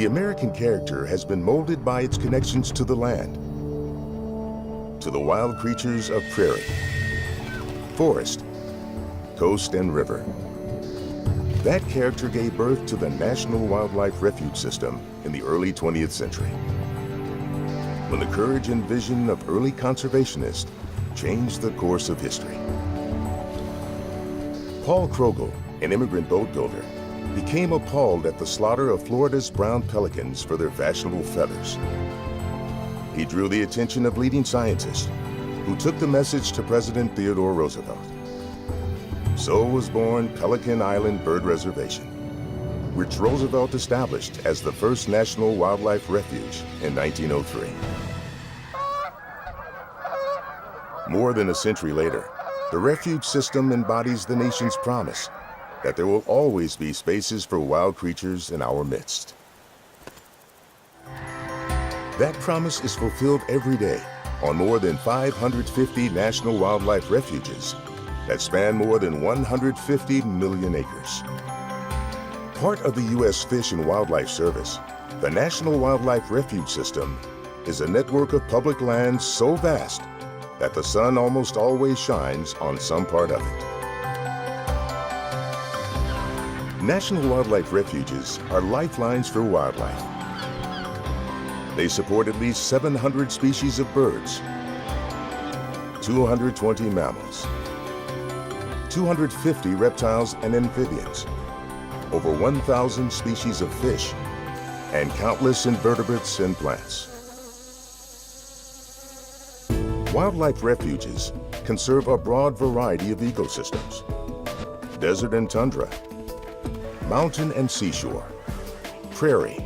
The American character has been molded by its connections to the land, to the wild creatures of prairie, forest, coast, and river. That character gave birth to the National Wildlife Refuge System in the early 20th century, when the courage and vision of early conservationists changed the course of history. Paul Krogel, an immigrant boat builder, became appalled at the slaughter of Florida's brown pelicans for their fashionable feathers. He drew the attention of leading scientists, who took the message to President Theodore Roosevelt. So was born Pelican Island Bird Reservation, which Roosevelt established as the first National Wildlife Refuge in 1903. More than a century later, the refuge system embodies the nation's promise that there will always be spaces for wild creatures in our midst. That promise is fulfilled every day on more than 550 national wildlife refuges that span more than 150 million acres. Part of the U.S. Fish and Wildlife Service, the National Wildlife Refuge System is a network of public lands so vast that the sun almost always shines on some part of it. National Wildlife Refuges are lifelines for wildlife. They support at least 700 species of birds, 220 mammals, 250 reptiles and amphibians, over 1,000 species of fish, and countless invertebrates and plants. Wildlife refuges conserve a broad variety of ecosystems: desert and tundra, mountain and seashore, prairie,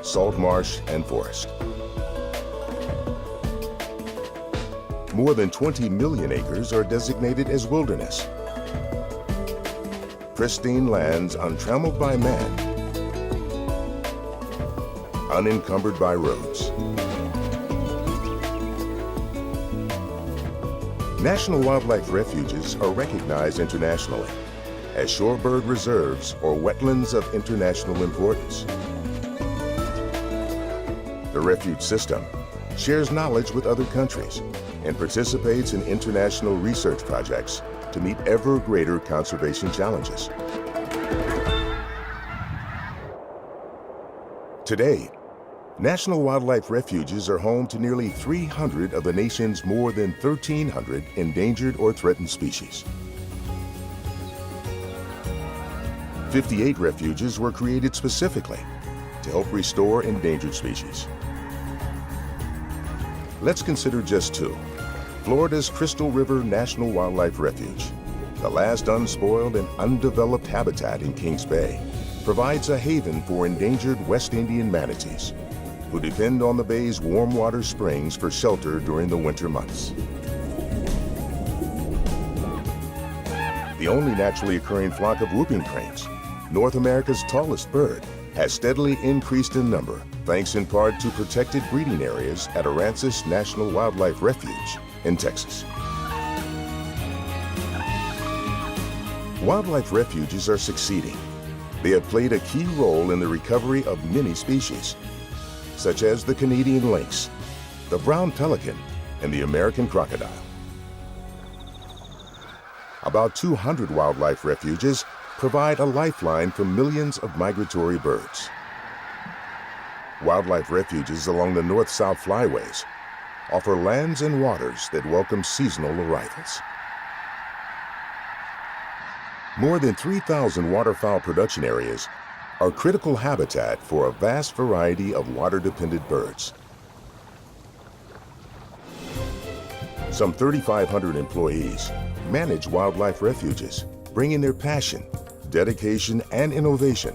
salt marsh and forest. More than 20 million acres are designated as wilderness, pristine lands untrammeled by man, unencumbered by roads. National wildlife refuges are recognized internationally as shorebird reserves or wetlands of international importance. The refuge system shares knowledge with other countries and participates in international research projects to meet ever greater conservation challenges. Today, National Wildlife Refuges are home to nearly 300 of the nation's more than 1,300 endangered or threatened species. 58 refuges were created specifically to help restore endangered species. Let's consider just two. Florida's Crystal River National Wildlife Refuge, the last unspoiled and undeveloped habitat in Kings Bay, provides a haven for endangered West Indian manatees who depend on the bay's warm water springs for shelter during the winter months. The only naturally occurring flock of whooping cranes, North America's tallest bird, has steadily increased in number, thanks in part to protected breeding areas at Aransas National Wildlife Refuge in Texas. Wildlife refuges are succeeding. They have played a key role in the recovery of many species, such as the Canadian lynx, the brown pelican, and the American crocodile. About 200 wildlife refuges provide a lifeline for millions of migratory birds. Wildlife refuges along the north-south flyways offer lands and waters that welcome seasonal arrivals. More than 3,000 waterfowl production areas are critical habitat for a vast variety of water-dependent birds. Some 3,500 employees manage wildlife refuges, bringing their passion, dedication, and innovation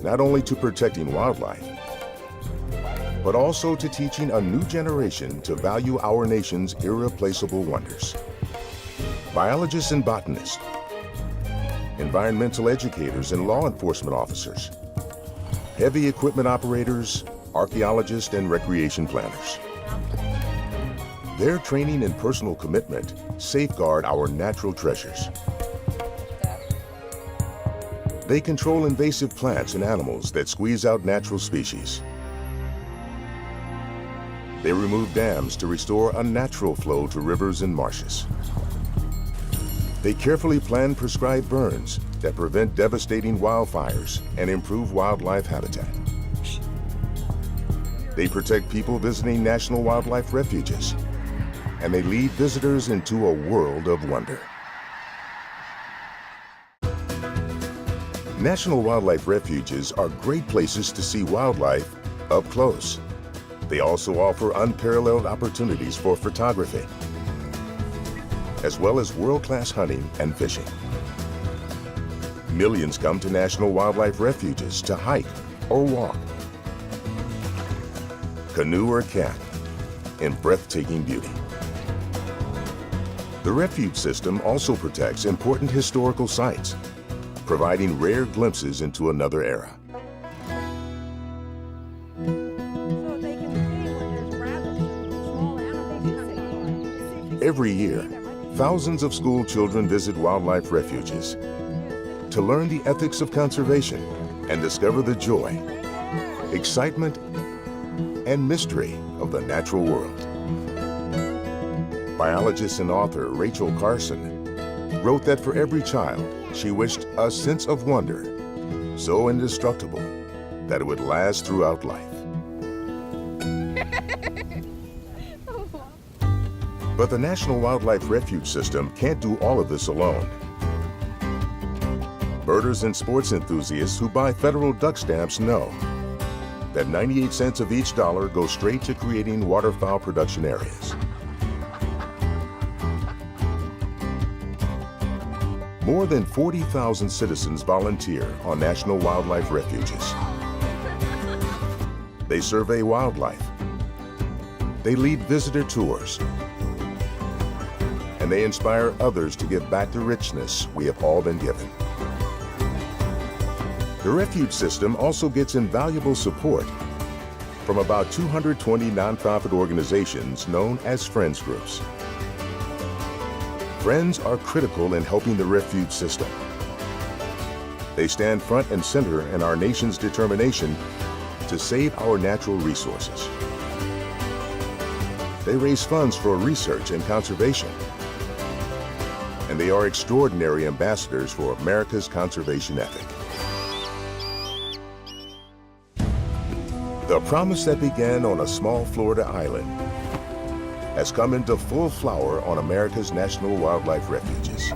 not only to protecting wildlife, but also to teaching a new generation to value our nation's irreplaceable wonders. Biologists and botanists, environmental educators and law enforcement officers, heavy equipment operators, archaeologists, and recreation planners. Their training and personal commitment safeguard our natural treasures. They control invasive plants and animals that squeeze out natural species. They remove dams to restore a natural flow to rivers and marshes. They carefully plan prescribed burns that prevent devastating wildfires and improve wildlife habitat. They protect people visiting national wildlife refuges, and they lead visitors into a world of wonder. National wildlife refuges are great places to see wildlife up close. They also offer unparalleled opportunities for photography, as well as world-class hunting and fishing. Millions come to national wildlife refuges to hike or walk, canoe or camp in breathtaking beauty. The refuge system also protects important historical sites, providing rare glimpses into another era. Every year, thousands of school children visit wildlife refuges to learn the ethics of conservation and discover the joy, excitement, and mystery of the natural world. Biologist and author Rachel Carson wrote that for every child, she wished a sense of wonder so indestructible that it would last throughout life. But the National Wildlife Refuge System can't do all of this alone. Birders and sports enthusiasts who buy federal duck stamps know that 98 cents of each dollar go straight to creating waterfowl production areas. More than 40,000 citizens volunteer on national wildlife refuges. They survey wildlife. They lead visitor tours. And they inspire others to give back the richness we have all been given. The refuge system also gets invaluable support from about 220 nonprofit organizations known as Friends groups. Friends are critical in helping the refuge system. They stand front and center in our nation's determination to save our natural resources. They raise funds for research and conservation. And they are extraordinary ambassadors for America's conservation ethic. The promise that began on a small Florida island has come into full flower on America's national wildlife refuges.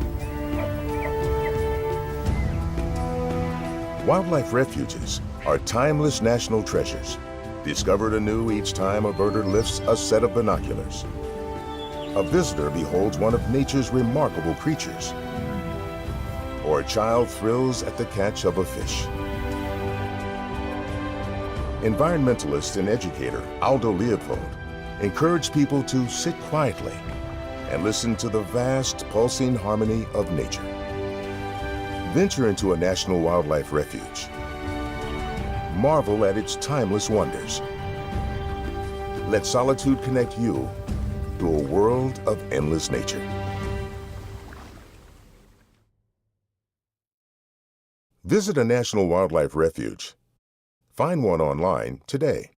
Wildlife refuges are timeless national treasures, discovered anew each time a birder lifts a set of binoculars. A visitor beholds one of nature's remarkable creatures, or a child thrills at the catch of a fish. Environmentalist and educator Aldo Leopold encouraged people to sit quietly and listen to the vast, pulsing harmony of nature. Venture into a national wildlife refuge. Marvel at its timeless wonders. Let solitude connect you to a world of endless nature. Visit a national wildlife refuge. Find one online today.